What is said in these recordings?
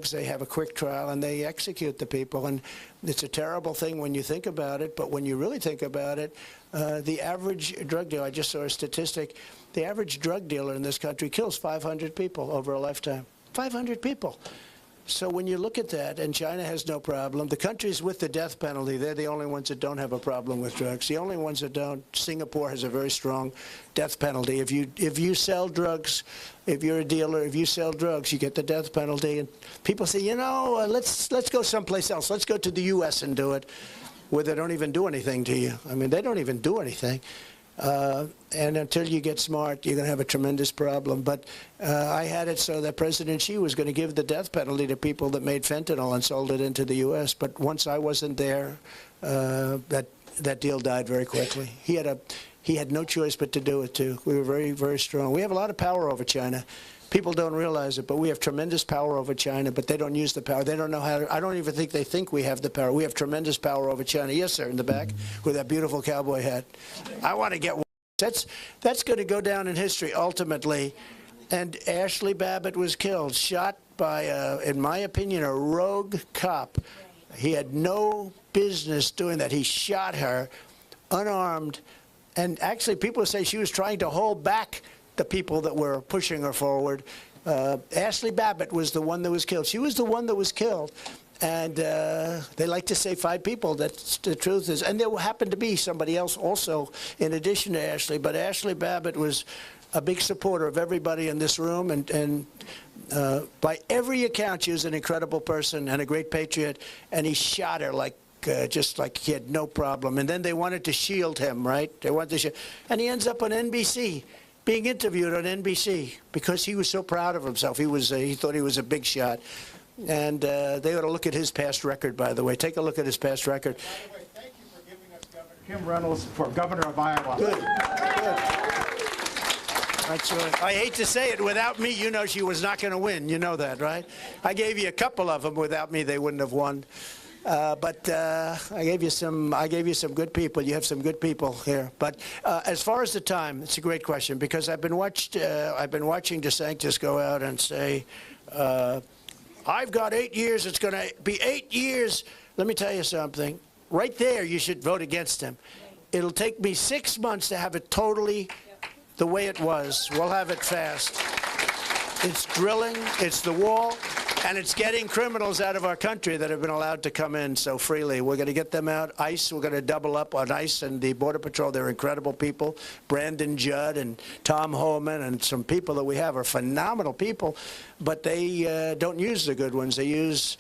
They have a quick trial and they execute the people, and it's a terrible thing when you think about it, but when you really think about it, the average drug dealer, I just saw a statistic, the average drug dealer in this country kills 500 people over a lifetime. 500 people. So when you look at that, and China has no problem, the countries with the death penalty, they're the only ones that don't have a problem with drugs. The only ones that don't, Singapore has a very strong death penalty. If you sell drugs, if you're a dealer, if you sell drugs, you get the death penalty. And people say, you know, let's go someplace else. Let's go to the U.S. and do it, where they don't even do anything to you. I mean, they don't even do anything. And until you get smart, you're going to have a tremendous problem. But I had it so that President Xi was going to give the death penalty to people that made fentanyl and sold it into the U.S. But once I wasn't there, that deal died very quickly. He had no choice but to do it, too. We were very, very strong. We have a lot of power over China. People don't realize it, but we have tremendous power over China, but they don't use the power. They don't know how to, I don't even think they think we have the power. We have tremendous power over China. Yes, sir, in the back, with that beautiful cowboy hat. I want to get one. That's going to go down in history, ultimately. And Ashley Babbitt was killed, shot by, in my opinion, a rogue cop. He had no business doing that. He shot her, unarmed. And actually, people say she was trying to hold back the people that were pushing her forward. Ashley Babbitt was the one that was killed. She was the one that was killed. And they like to say 5 people. That's the truth is. And there happened to be somebody else also in addition to Ashley. But Ashley Babbitt was a big supporter of everybody in this room. And by every account, she was an incredible person and a great patriot. And he shot her like, just like he had no problem. And then they wanted to shield him, right? They wanted to shield. And he ends up on NBC. Being interviewed on NBC because he was so proud of himself. He thought he was a big shot. And they ought to look at his past record, by the way. Take a look at his past record. By the way, thank you for giving us Governor Kim Reynolds for governor of Iowa. Good. Good. That's right. I hate to say it, without me, you know she was not going to win. You know that, right? I gave you a couple of them. Without me, they wouldn't have won. But I gave you some good people. You have some good people here. But as far as the time, it's a great question because I've been watching DeSantis go out and say, "I've got 8 years. It's going to be 8 years." Let me tell you something. Right there, you should vote against him. It'll take me 6 months to have it totally the way it was. We'll have it fast. It's drilling. It's the wall. And it's getting criminals out of our country that have been allowed to come in so freely. We're going to get them out. ICE, we're going to double up on ICE and the Border Patrol. They're incredible people. Brandon Judd and Tom Homan and some people that we have are phenomenal people, but they don't use the good ones. They use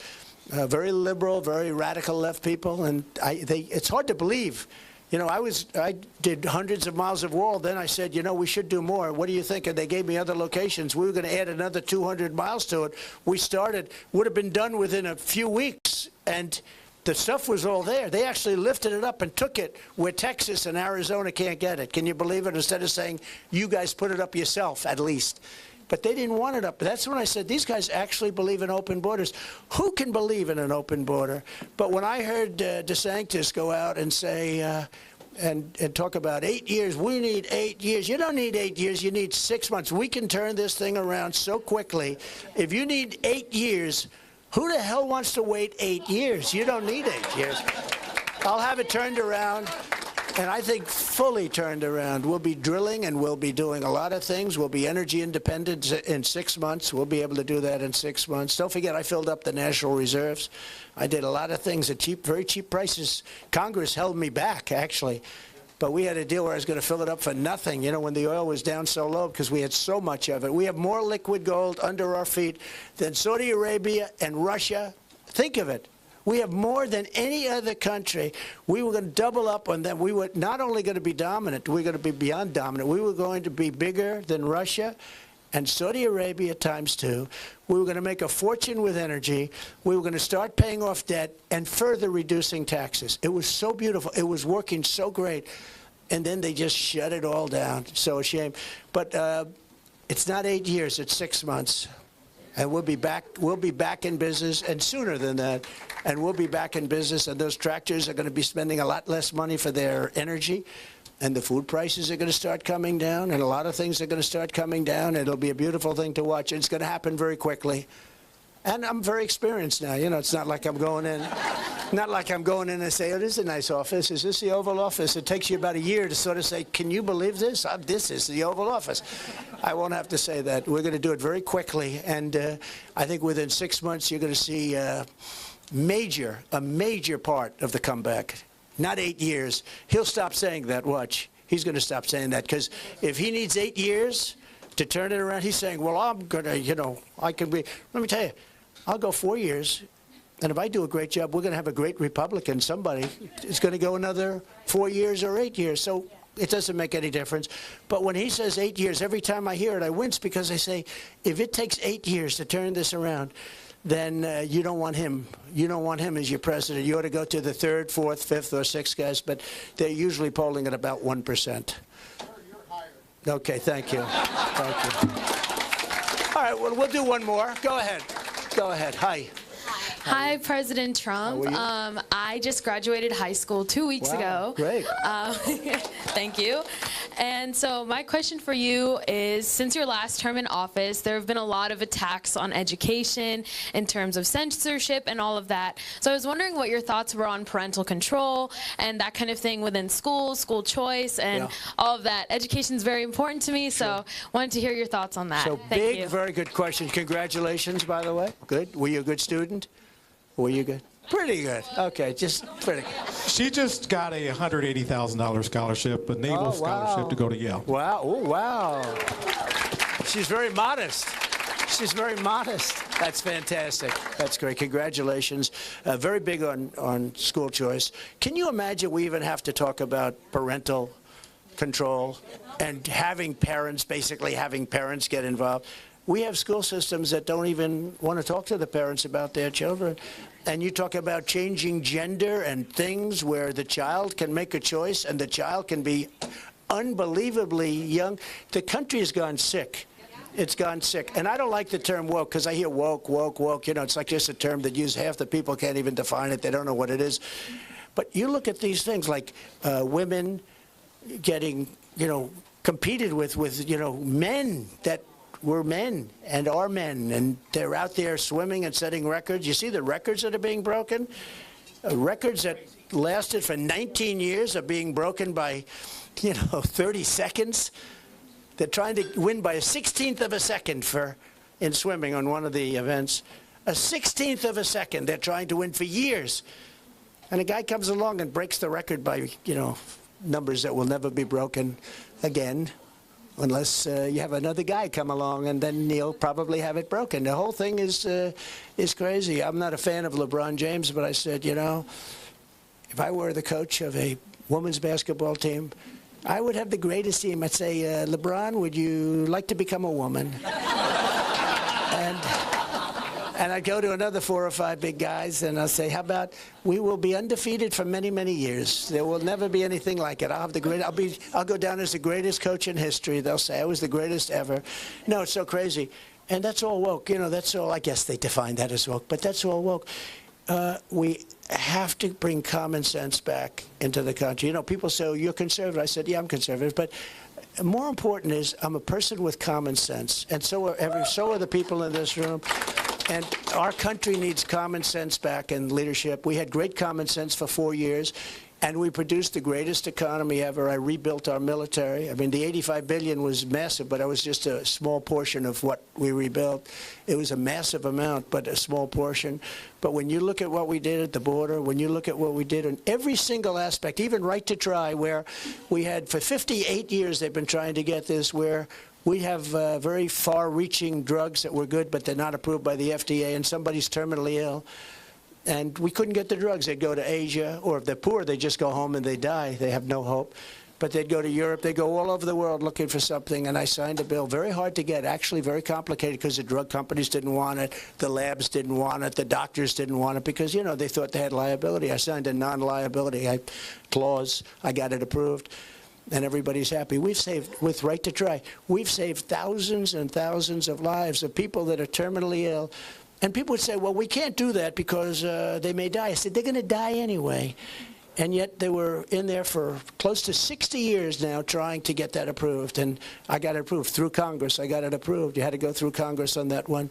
very liberal, very radical left people, and it's hard to believe. You know, I did hundreds of miles of wall. Then I said, you know, we should do more. What do you think? And they gave me other locations. We were going to add another 200 miles to it. We started, would have been done within a few weeks. And the stuff was all there. They actually lifted it up and took it where Texas and Arizona can't get it. Can you believe it? Instead of saying, you guys put it up yourself, at least. But they didn't want it up. That's when I said, these guys actually believe in open borders. Who can believe in an open border? But when I heard DeSantis go out and say, and talk about 8 years, we need 8 years. You don't need 8 years, you need 6 months. We can turn this thing around so quickly. If you need 8 years, who the hell wants to wait 8 years? You don't need 8 years. I'll have it turned around. And I think fully turned around. We'll be drilling and we'll be doing a lot of things. We'll be energy independent in 6 months. We'll be able to do that in 6 months. Don't forget, I filled up the national reserves. I did a lot of things at very cheap prices. Congress held me back, actually. But we had a deal where I was going to fill it up for nothing, you know, when the oil was down so low because we had so much of it. We have more liquid gold under our feet than Saudi Arabia and Russia. Think of it. We have more than any other country. We were going to double up on them. We were not only going to be dominant, we were going to be beyond dominant. We were going to be bigger than Russia and Saudi Arabia ×2. We were going to make a fortune with energy. We were going to start paying off debt and further reducing taxes. It was so beautiful. It was working so great. And then they just shut it all down. So a shame. But it's not 8 years. It's 6 months. And we'll be back in business, and sooner than that. And we'll be back in business, and those tractors are going to be spending a lot less money for their energy, and the food prices are going to start coming down, and a lot of things are going to start coming down. It'll be a beautiful thing to watch. It's going to happen very quickly. And I'm very experienced now. You know, it's not like I'm going in. Not like I'm going in and say, oh, this is a nice office. Is this the Oval Office? It takes you about a year to sort of say, can you believe this? This is the Oval Office. I won't have to say that. We're going to do it very quickly. And I think within 6 months, you're going to see a major part of the comeback. Not 8 years. He'll stop saying that. Watch. He's going to stop saying that. Because if he needs 8 years to turn it around, he's saying, well, I'm going to, you know, I can be. Let me tell you, I'll go 4 years. And if I do a great job, we're going to have a great Republican. Somebody is going to go another 4 years or 8 years. So it doesn't make any difference. But when he says 8 years, every time I hear it, I wince because I say, if it takes 8 years to turn this around, then you don't want him. You don't want him as your president. You ought to go to the third, fourth, fifth, or sixth guys. But they're usually polling at about 1%. Okay, thank you. Thank you. All right, well, we'll do one more. Go ahead. Go ahead. Hi. Hi, President Trump. I just graduated high school 2 weeks ago. Great. Thank you. And so my question for you is, since your last term in office, there have been a lot of attacks on education in terms of censorship and all of that. So I was wondering what your thoughts were on parental control and that kind of thing within schools, school choice, and all of that. Education is very important to me, so wanted to hear your thoughts on that. So Thank you. very good question. Congratulations, by the way. Good. Were you a good student? Were you good? Pretty good. Okay, just pretty good. She just got a $180,000 scholarship, a naval scholarship to go to Yale. Wow. Oh, wow. She's very modest. She's very modest. That's fantastic. That's great. Congratulations. Very big on school choice. Can you imagine we even have to talk about parental control and basically having parents get involved? We have school systems that don't even want to talk to the parents about their children. And you talk about changing gender and things where the child can make a choice and the child can be unbelievably young. The country has gone sick. It's gone sick. And I don't like the term woke because I hear woke, woke, woke. You know, it's like just a term that half the people can't even define it. They don't know what it is. But you look at these things like women getting, competed with, men that were men and are men, and they're out there swimming and setting records. You see the records that are being broken? Records that lasted for 19 years are being broken by, 30 seconds. They're trying to win by a 16th of a second in swimming on one of the events. A 16th of a second they're trying to win for years. And a guy comes along and breaks the record by, numbers that will never be broken again. Unless you have another guy come along, and then he'll probably have it broken. The whole thing is crazy. I'm not a fan of LeBron James, but I said, if I were the coach of a women's basketball team, I would have the greatest team. I'd say, LeBron, would you like to become a woman? And I'd go to another 4 or 5 big guys, and I'll say, how about we will be undefeated for many, many years. There will never be anything like it. I'll go down as the greatest coach in history. They'll say I was the greatest ever. No, it's so crazy. And that's all woke. That's all, I guess they define that as woke, but that's all woke. We have to bring common sense back into the country. People say, oh, you're conservative. I said, yeah, I'm conservative. But more important is I'm a person with common sense, and so are the people in this room. And our country needs common sense back in leadership. We had great common sense for 4 years, and we produced the greatest economy ever. I rebuilt our military. I mean, the $85 billion was massive, but it was just a small portion of what we rebuilt. It was a massive amount, but a small portion. But when you look at what we did at the border, when you look at what we did in every single aspect, even right to try, where we had for 58 years they've been trying to get this, where we have very far-reaching drugs that were good, but they're not approved by the FDA, and somebody's terminally ill. And we couldn't get the drugs. They'd go to Asia, or if they're poor, they just go home and they die. They have no hope. But they'd go to Europe. They'd go all over the world looking for something, and I signed a bill. Very hard to get, actually very complicated, because the drug companies didn't want it, the labs didn't want it, the doctors didn't want it, because, they thought they had liability. I signed a non-liability clause. I got it approved. And everybody's happy. We've saved, with Right to Try, we've saved thousands and thousands of lives of people that are terminally ill. And people would say, well, we can't do that because they may die. I said, they're going to die anyway. And yet they were in there for close to 60 years now trying to get that approved. And I got it approved through Congress. I got it approved. You had to go through Congress on that one.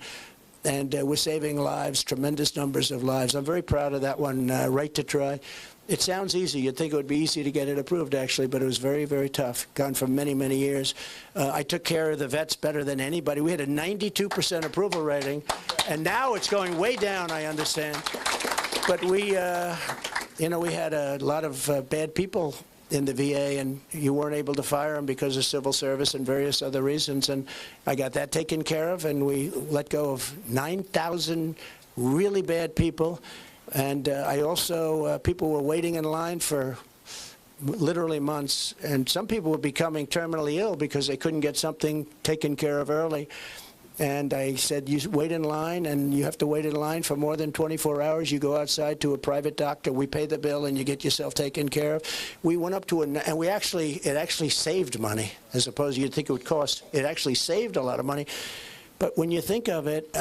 and we're saving lives, tremendous numbers of lives. I'm very proud of that one, Right to Try. It sounds easy. You'd think it would be easy to get it approved, actually, but it was very, very tough. Gone for many, many years. I took care of the vets better than anybody. We had a 92% approval rating, and now it's going way down, I understand. But we had a lot of bad people in the VA, and you weren't able to fire them because of civil service and various other reasons. And I got that taken care of, and we let go of 9,000 really bad people. And I also, people were waiting in line for literally months, and some people were becoming terminally ill because they couldn't get something taken care of early. And I said, you wait in line, and you have to wait in line for more than 24 hours. You go outside to a private doctor, we pay the bill, and you get yourself taken care of. We went up to and it actually saved money, as opposed to you'd think it would cost. It actually saved a lot of money. But when you think of it,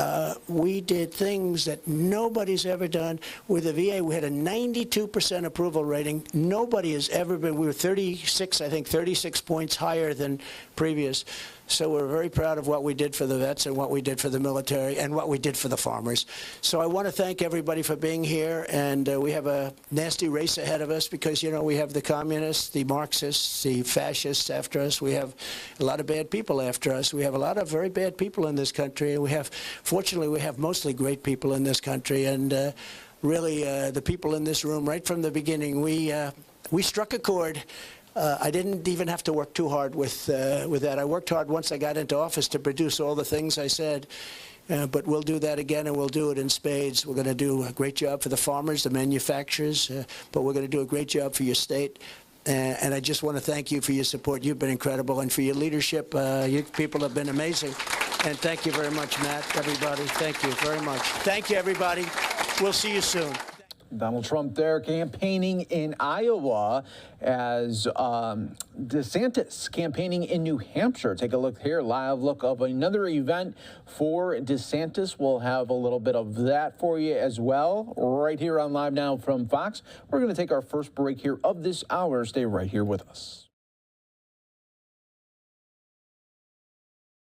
we did things that nobody's ever done. With the VA, we had a 92% approval rating. Nobody has ever been. We were 36, I think, 36 points higher than previous. So we're very proud of what we did for the vets and what we did for the military and what we did for the farmers. So I want to thank everybody for being here. And we have a nasty race ahead of us because, you know, we have the communists, the Marxists, the fascists after us. We have a lot of bad people after us. We have a lot of very bad people in this country. And we have, fortunately, we have mostly great people in this country. And really, the people in this room, right from the beginning, we struck a chord. I didn't even have to work too hard with that. I worked hard once I got into office to produce all the things I said. But we'll do that again, and we'll do it in spades. We're going to do a great job for the farmers, the manufacturers, but we're going to do a great job for your state. And I just want to thank you for your support. You've been incredible, and for your leadership. You people have been amazing. And thank you very much, Matt, everybody. Thank you very much. Thank you, everybody. We'll see you soon. Donald Trump there campaigning in Iowa as DeSantis campaigning in New Hampshire. Take a look here, live look of another event for DeSantis. We'll have a little bit of that for you as well right here on Live Now from Fox. We're going to take our first break here of this hour. Stay right here with us.